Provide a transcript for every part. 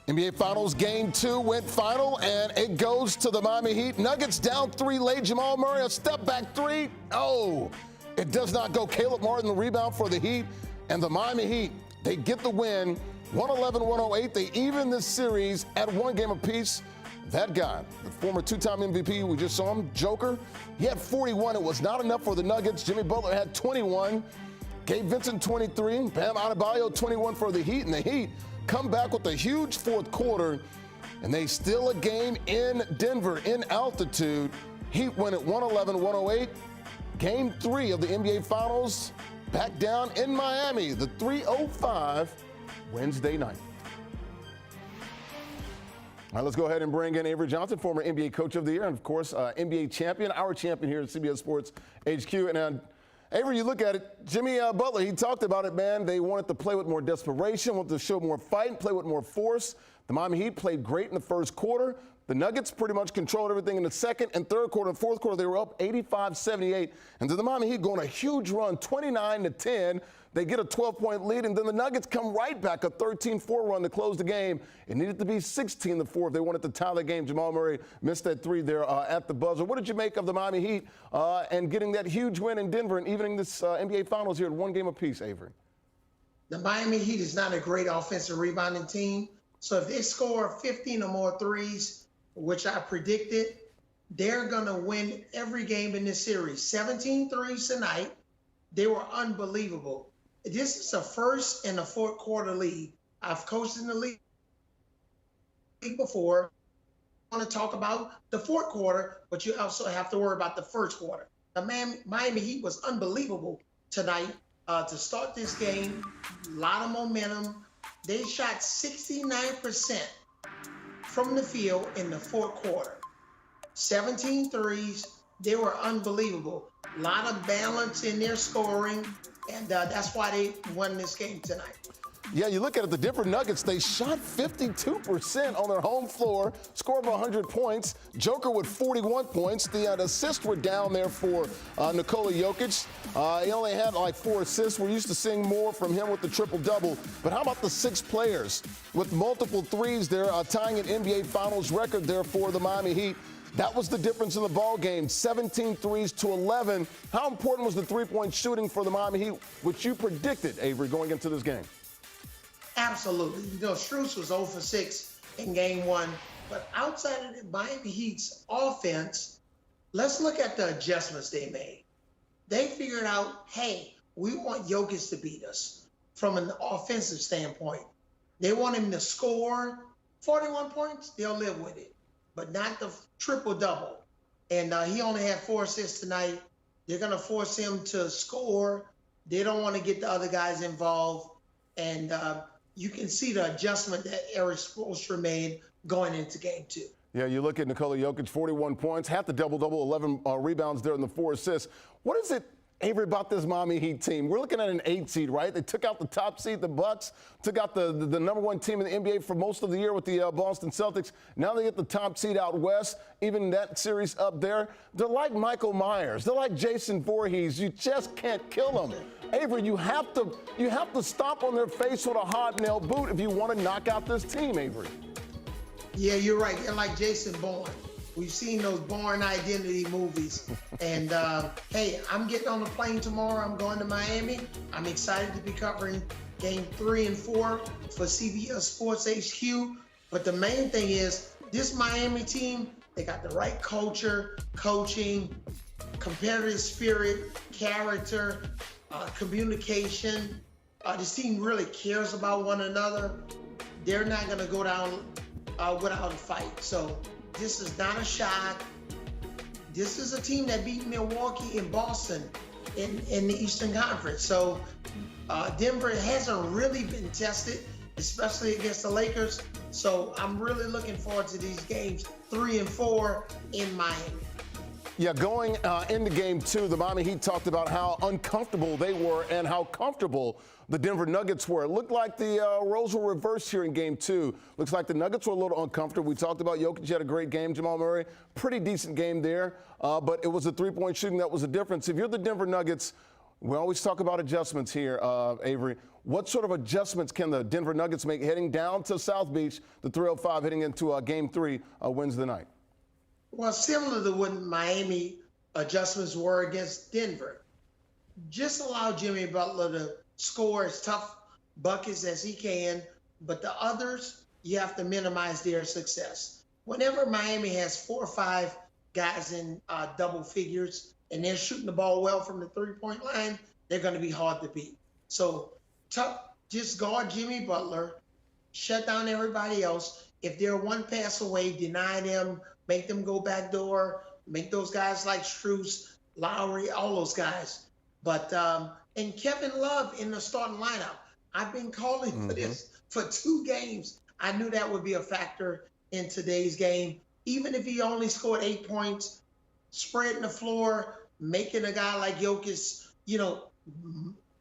NBA Finals Game 2 went final, and it goes to the Miami Heat. Nuggets down 3 late. Jamal Murray, a step-back 3. Oh, it does not go. Caleb Martin, the rebound for the Heat. And the Miami Heat, they get the win, 111-108. They even this series at 1 game apiece. That guy, the former 2-time MVP, we just saw him, Joker, he had 41. It was not enough for the Nuggets. Jimmy Butler had 21. Gabe Vincent, 23. Bam Adebayo, 21 for the Heat. And the Heat come back with a huge fourth quarter, and they steal a game in Denver in altitude. Heat win at 111-108. Game 3 of the NBA Finals back down in Miami, the 3:05 Wednesday night. All right, let's go ahead and bring in Avery Johnson, former NBA Coach of the Year, and of course, NBA champion, our champion here at CBS Sports HQ. And Avery, you look at it, Jimmy Butler, he talked about it, man. They wanted to play with more desperation, wanted to show more fight, and play with more force. The Miami Heat played great in the first quarter. The Nuggets pretty much controlled everything in the second and third quarter. And fourth quarter, they were up 85-78. And then the Miami Heat go on a huge run, 29-10. They get a 12-point lead, and then the Nuggets come right back, a 13-4 run to close the game. It needed to be 16-4 if they wanted to tie the game. Jamal Murray missed that 3 there at the buzzer. What did you make of the Miami Heat and getting that huge win in Denver and evening this NBA Finals here at 1 game apiece, Avery? The Miami Heat is not a great offensive rebounding team. So if they score 15 or more threes, which I predicted, they're going to win every game in this series. 17 threes tonight. They were unbelievable. This is a first and a fourth quarter lead. I've coached in the league before. I want to talk about the fourth quarter, but you also have to worry about the first quarter. The Miami Heat was unbelievable tonight to start this game. A lot of momentum. They shot 69% from the field in the fourth quarter. 17 threes. They were unbelievable. A lot of balance in their scoring, and that's why they won this game tonight. Yeah, you look at it, the Denver Nuggets, they shot 52% on their home floor, scored 100 points. Joker with 41 points. The assists were down there for Nikola Jokic. He only had like 4 assists. We're used to seeing more from him with the triple-double. But how about the 6 players with multiple threes there, tying an NBA Finals record there for the Miami Heat? That was the difference in the ball game, 17 threes to 11. How important was the three-point shooting for the Miami Heat, which you predicted, Avery, going into this game? Absolutely. You know, Strus was 0 for 6 in game 1. But outside of the Miami Heat's offense, let's look at the adjustments they made. They figured out, hey, we want Jokic to beat us from an offensive standpoint. They want him to score 41 points, they'll live with it, but not the triple-double. And he only had 4 assists tonight. They're going to force him to score. They don't want to get the other guys involved. And you can see the adjustment that Erik Spoelstra made going into game 2. Yeah, you look at Nikola Jokic, 41 points, had the double-double, 11 rebounds there and the 4 assists. What is it, Avery, about this Miami Heat team? We're looking at an 8 seed, right? They took out the top seed, the Bucks, took out the number 1 team in the NBA for most of the year with the Boston Celtics. Now they get the top seed out west, even that series up there. They're like Michael Myers. They're like Jason Voorhees. You just can't kill them. Avery, you have to stomp on their face with a hobnail boot if you want to knock out this team, Avery. Yeah, you're right. They're like Jason Bourne. We've seen those Bourne Identity movies. And, hey, I'm getting on a plane tomorrow. I'm going to Miami. I'm excited to be covering game 3 and 4 for CBS Sports HQ. But the main thing is this Miami team, they got the right culture, coaching, competitive spirit, character, communication. This team really cares about one another. They're not going to go down without a fight. So this is not a shock. This is a team that beat Milwaukee and Boston in the Eastern Conference. So Denver hasn't really been tested, especially against the Lakers. So I'm really looking forward to these games 3 and 4 in Miami. Yeah, going into game 2, the Miami Heat talked about how uncomfortable they were and how comfortable the Denver Nuggets were. It looked like the roles were reversed here in game 2. Looks like the Nuggets were a little uncomfortable. We talked about Jokic had a great game. Jamal Murray, pretty decent game there. But it was the three-point shooting that was the difference. If you're the Denver Nuggets, We always talk about adjustments here, Avery. What sort of adjustments can the Denver Nuggets make heading down to South Beach, the 305, heading into Game 3 Wednesday night? Well, similar to what Miami adjustments were against Denver. Just allow Jimmy Butler to score as tough buckets as he can, but the others, you have to minimize their success. Whenever Miami has 4 or 5 guys in double figures and they're shooting the ball well from the three-point line, they're going to be hard to beat. So just guard Jimmy Butler, shut down everybody else. If they're one pass away, deny them, make them go back door, make those guys like Strus, Lowry, all those guys. But and Kevin Love in the starting lineup, I've been calling for this for 2 games. I knew that would be a factor in today's game. Even if he only scored 8 points, spreading the floor, making a guy like Jokic,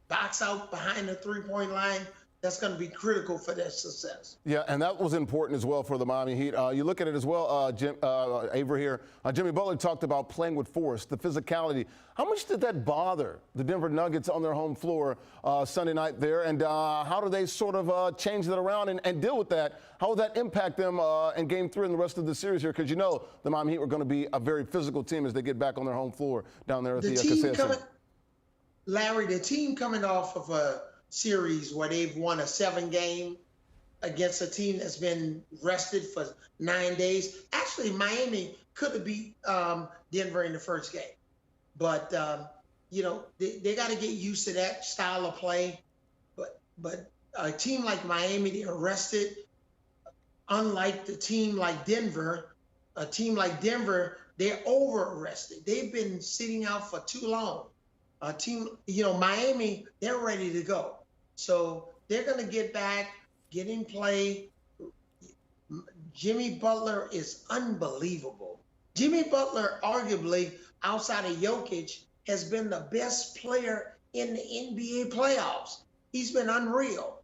box out behind the three-point line, that's going to be critical for their success. Yeah, and that was important as well for the Miami Heat. You look at it as well, Avery here. Jimmy Butler talked about playing with force, the physicality. How much did that bother the Denver Nuggets on their home floor Sunday night there? And how do they sort of change that around and deal with that? How will that impact them in Game 3 and the rest of the series here? Because you know the Miami Heat are going to be a very physical team as they get back on their home floor down there at the Kaseya Center. Larry, the team coming off of a series where they've won a 7-game against a team that's been rested for 9 days. Actually, Miami could have beat Denver in the first game. But, they got to get used to that style of play. But a team like Miami, they're rested. Unlike the team like Denver, they're over-rested. They've been sitting out for too long. Miami, they're ready to go. So they're going to get back, get in play. Jimmy Butler is unbelievable. Jimmy Butler, arguably, outside of Jokic, has been the best player in the NBA playoffs. He's been unreal.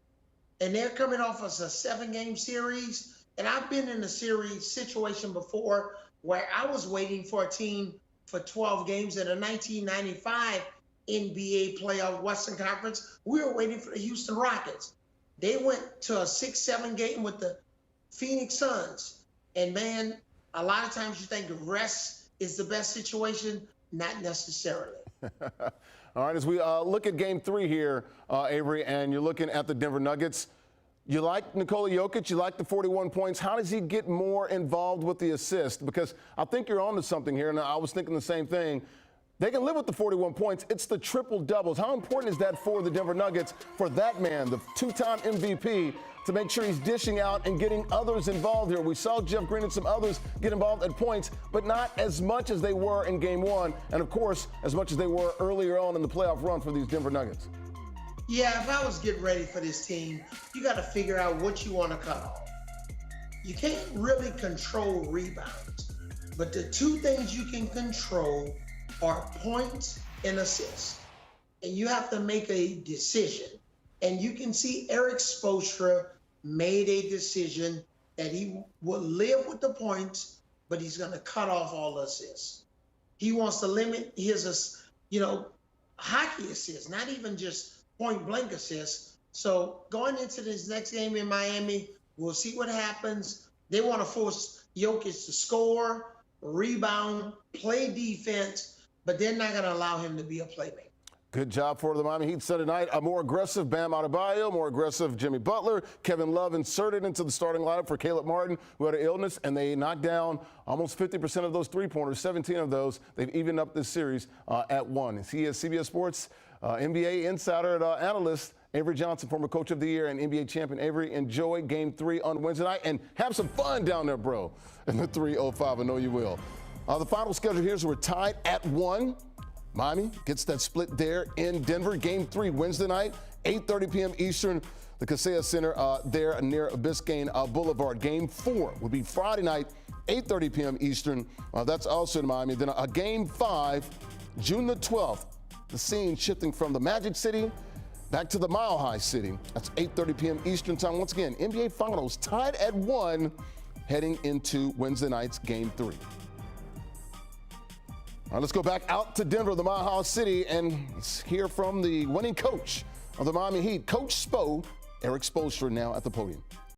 And they're coming off of a 7-game series. And I've been in a series situation before where I was waiting for a team for 12 games in a 1995 NBA playoff Western Conference. We were waiting for the Houston Rockets. They went to a 6-7 game with the Phoenix Suns. And man, a lot of times you think rest is the best situation, not necessarily. All right, as we look at Game 3 here, Avery, and you're looking at the Denver Nuggets, you like Nikola Jokic, you like the 41 points. How does he get more involved with the assist? Because I think you're onto something here, and I was thinking the same thing. They can live with the 41 points. It's the triple doubles. How important is that for the Denver Nuggets, for that man, the 2-time MVP, to make sure he's dishing out and getting others involved here? We saw Jeff Green and some others get involved at points, but not as much as they were in Game 1, and of course, as much as they were earlier on in the playoff run for these Denver Nuggets. Yeah, if I was getting ready for this team, you got to figure out what you want to cut off. You can't really control rebounds, but the 2 things you can control are points and assists. And you have to make a decision. And you can see Eric Spoelstra made a decision that he will live with the points, but he's going to cut off all the assists. He wants to limit his, hockey assists, not even just point-blank assists. So going into this next game in Miami, we'll see what happens. They want to force Jokic to score, rebound, play defense, but they're not going to allow him to be a playmaker. Good job for the Miami Heat Sunday night. A more aggressive Bam Adebayo, more aggressive Jimmy Butler. Kevin Love inserted into the starting lineup for Caleb Martin, who had an illness, and they knocked down almost 50% of those three-pointers, 17 of those. They've evened up this series at 1. He is CBS Sports NBA insider and analyst Avery Johnson, former Coach of the Year and NBA champion. Avery, enjoy Game 3 on Wednesday night and have some fun down there, bro, in the 305. I know you will. The final schedule here is we're tied at 1. Miami gets that split there in Denver. Game 3 Wednesday night, 8:30 p.m. Eastern, the Kaseya Center there near Biscayne Boulevard. Game 4 will be Friday night, 8:30 p.m. Eastern. That's also in Miami. Then Game 5, June the 12th. The scene shifting from the Magic City back to the Mile High City. That's 8:30 p.m. Eastern time. Once again, NBA Finals tied at 1 heading into Wednesday night's Game 3. All right, let's go back out to Denver, the Mile High City, and let's hear from the winning coach of the Miami Heat, Coach Spo, Eric Spoelstra, now at the podium.